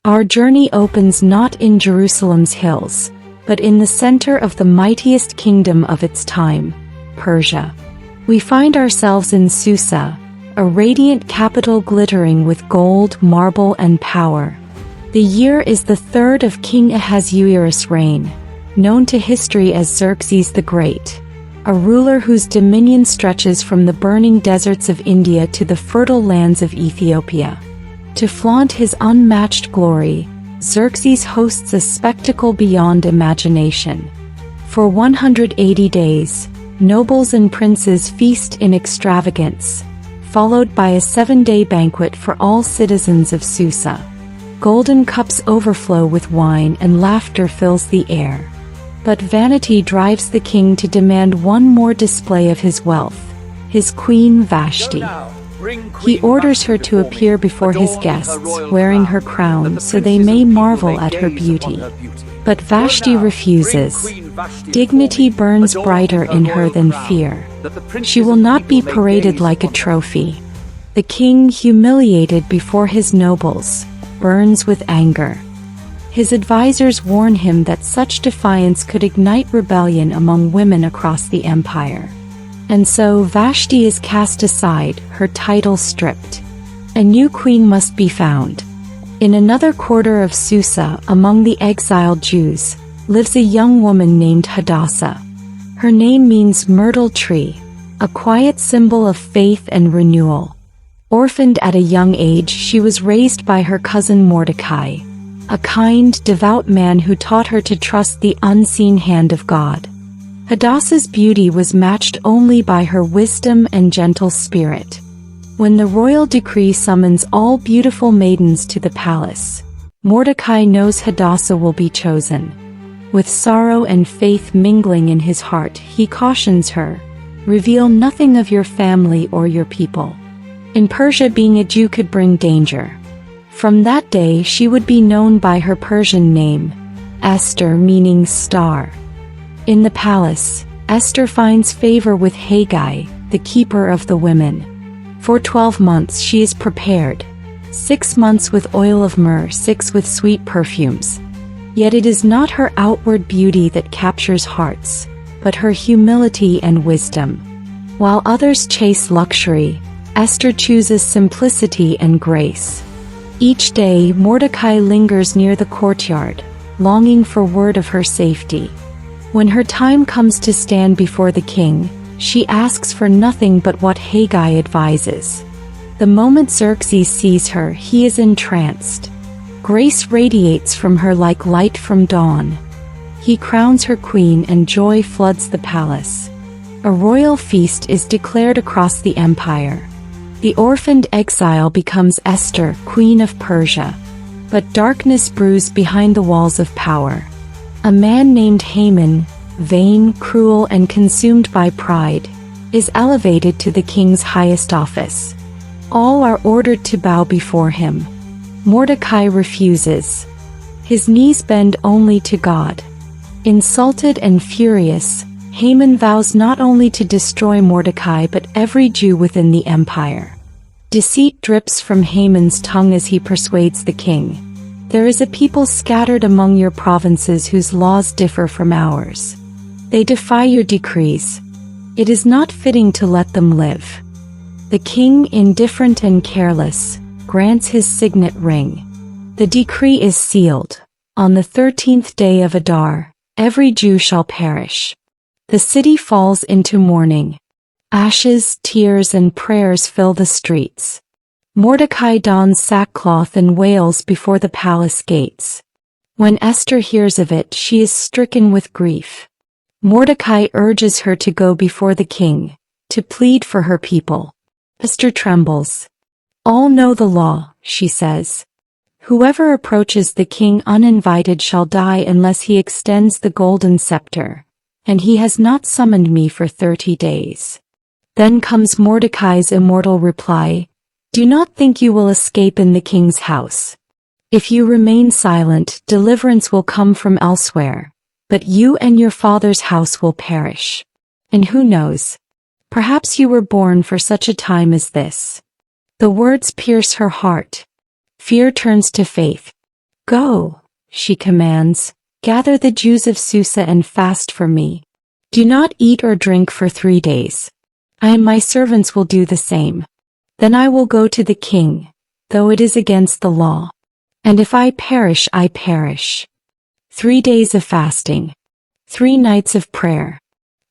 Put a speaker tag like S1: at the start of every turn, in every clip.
S1: Our journey opens not in Jerusalem's hills, but in the center of the mightiest kingdom of its time, Persia. We find ourselves in Susa, a radiant capital glittering with gold, marble, and power. The year is the third of King Ahasuerus' reign, known to history as Xerxes the Great, a ruler whose dominion stretches from the burning deserts of India to the fertile lands of Ethiopia. To flaunt his unmatched glory, Xerxes hosts a spectacle beyond imagination. For 180 days, nobles and princes feast in extravagance, followed by a 7-day banquet for all citizens of Susa. Golden cups overflow with wine and laughter fills the air. But vanity drives the king to demand one more display of his wealth, his queen Vashti. He orders her to appear before his guests, wearing her crown so they may marvel at her beauty. But Vashti refuses. Dignity burns brighter in her than fear. She will not be paraded like a trophy. The king, humiliated before his nobles, burns with anger. His advisors warn him that such defiance could ignite rebellion among women across the empire. And so Vashti is cast aside, her title stripped. A new queen must be found. In another quarter of Susa, among the exiled Jews, lives a young woman named Hadassah. Her name means myrtle tree, a quiet symbol of faith and renewal. Orphaned at a young age, she was raised by her cousin Mordecai, a kind, devout man who taught her to trust the unseen hand of God. Hadassah's beauty was matched only by her wisdom and gentle spirit. When the royal decree summons all beautiful maidens to the palace, Mordecai knows Hadassah will be chosen. With sorrow and faith mingling in his heart, he cautions her, "Reveal nothing of your family or your people." In Persia, being a Jew could bring danger. From that day she would be known by her Persian name, Esther, meaning star. In the palace, Esther finds favor with Haggai, the keeper of the women. For 12 months she is prepared, 6 months with oil of myrrh, 6 with sweet perfumes. Yet it is not her outward beauty that captures hearts, but her humility and wisdom. While others chase luxury, Esther chooses simplicity and grace. Each day Mordecai lingers near the courtyard, longing for word of her safety. When her time comes to stand before the king, she asks for nothing but what Haggai advises. The moment Xerxes sees her, he is entranced. Grace radiates from her like light from dawn. He crowns her queen and joy floods the palace. A royal feast is declared across the empire. The orphaned exile becomes Esther, queen of Persia. But darkness brews behind the walls of power. A man named Haman, vain, cruel, and consumed by pride, is elevated to the king's highest office. All are ordered to bow before him. Mordecai refuses. His knees bend only to God. Insulted and furious, Haman vows not only to destroy Mordecai but every Jew within the empire. Deceit drips from Haman's tongue as he persuades the king. There is a people scattered among your provinces whose laws differ from ours. They defy your decrees. It is not fitting to let them live. The king, indifferent and careless, grants his signet ring. The decree is sealed. On the 13th day of Adar, every Jew shall perish. The city falls into mourning. Ashes, tears, and prayers fill the streets. Mordecai dons sackcloth and wails before the palace gates. When Esther hears of it, she is stricken with grief. Mordecai urges her to go before the king, to plead for her people. Esther trembles. "All know the law," she says. "Whoever approaches the king uninvited shall die unless he extends the golden scepter. And he has not summoned me for 30 days. Then comes Mordecai's immortal reply, "Do not think you will escape in the king's house. If you remain silent, deliverance will come from elsewhere, but you and your father's house will perish. And who knows? Perhaps you were born for such a time as this." The words pierce her heart. Fear turns to faith. Go, she commands, gather the Jews of Susa and fast for me. Do not eat or drink for 3 days. I and my servants will do the same. Then I will go to the king, though it is against the law. And if I perish, I perish. 3 days of fasting. 3 nights of prayer.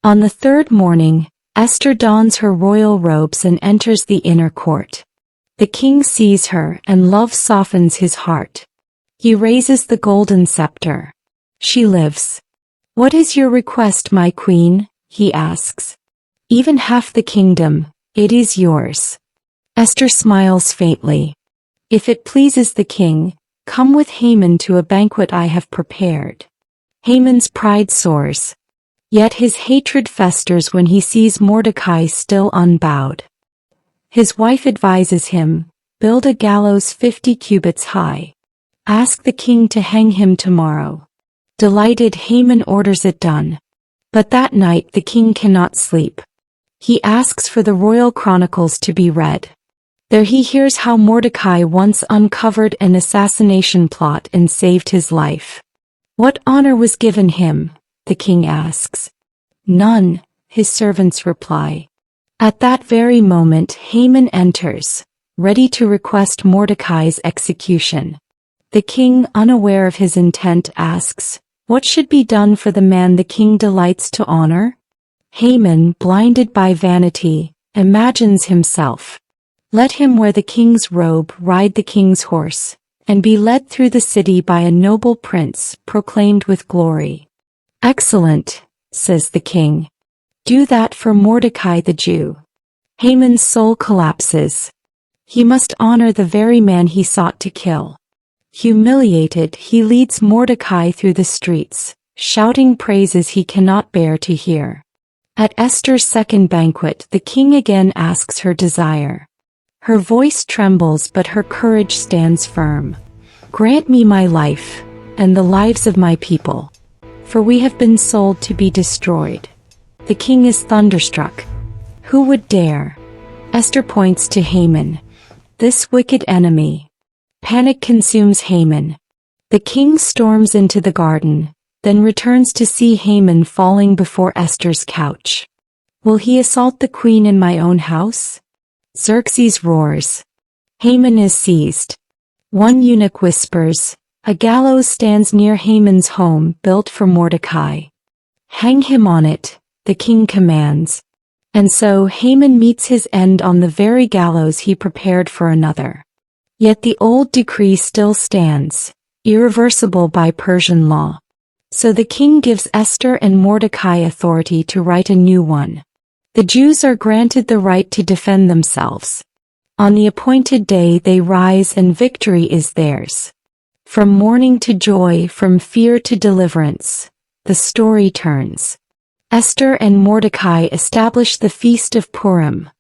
S1: On the 3rd morning, Esther dons her royal robes and enters the inner court. The king sees her and love softens his heart. He raises the golden scepter. She lives. What is your request, my queen? He asks. Even half the kingdom, it is yours. Esther smiles faintly. If it pleases the king, come with Haman to a banquet I have prepared. Haman's pride soars. Yet his hatred festers when he sees Mordecai still unbowed. His wife advises him, build a gallows 50 cubits high. Ask the king to hang him tomorrow. Delighted, Haman orders it done. But that night the king cannot sleep. He asks for the royal chronicles to be read. There he hears how Mordecai once uncovered an assassination plot and saved his life. What honor was given him? The king asks. None, his servants reply. At that very moment Haman enters, ready to request Mordecai's execution. The king, unaware of his intent, asks, what should be done for the man the king delights to honor? Haman, blinded by vanity, imagines himself. Let him wear the king's robe, ride the king's horse, and be led through the city by a noble prince, proclaimed with glory. Excellent, says the king. Do that for Mordecai the Jew. Haman's soul collapses. He must honor the very man he sought to kill. Humiliated, he leads Mordecai through the streets, shouting praises he cannot bear to hear. At Esther's second banquet, the king again asks her desire. Her voice trembles, but her courage stands firm. Grant me my life, and the lives of my people, for we have been sold to be destroyed. The king is thunderstruck. Who would dare? Esther points to Haman. This wicked enemy. Panic consumes Haman. The king storms into the garden, then returns to see Haman falling before Esther's couch. Will he assault the queen in my own house? Xerxes roars. Haman is seized. One eunuch whispers, a gallows stands near Haman's home, built for Mordecai. Hang him on it, the king commands. And so Haman meets his end on the very gallows he prepared for another. Yet the old decree still stands, irreversible by Persian law. So the king gives Esther and Mordecai authority to write a new one. The Jews are granted the right to defend themselves. On the appointed day they rise and victory is theirs. From mourning to joy, from fear to deliverance, the story turns. Esther and Mordecai establish the Feast of Purim,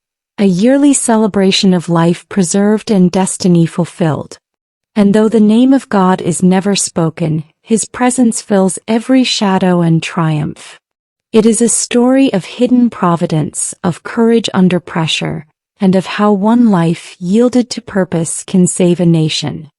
S1: a yearly celebration of life preserved and destiny fulfilled. And though the name of God is never spoken, his presence fills every shadow and triumph. It is a story of hidden providence, of courage under pressure, and of how one life yielded to purpose can save a nation.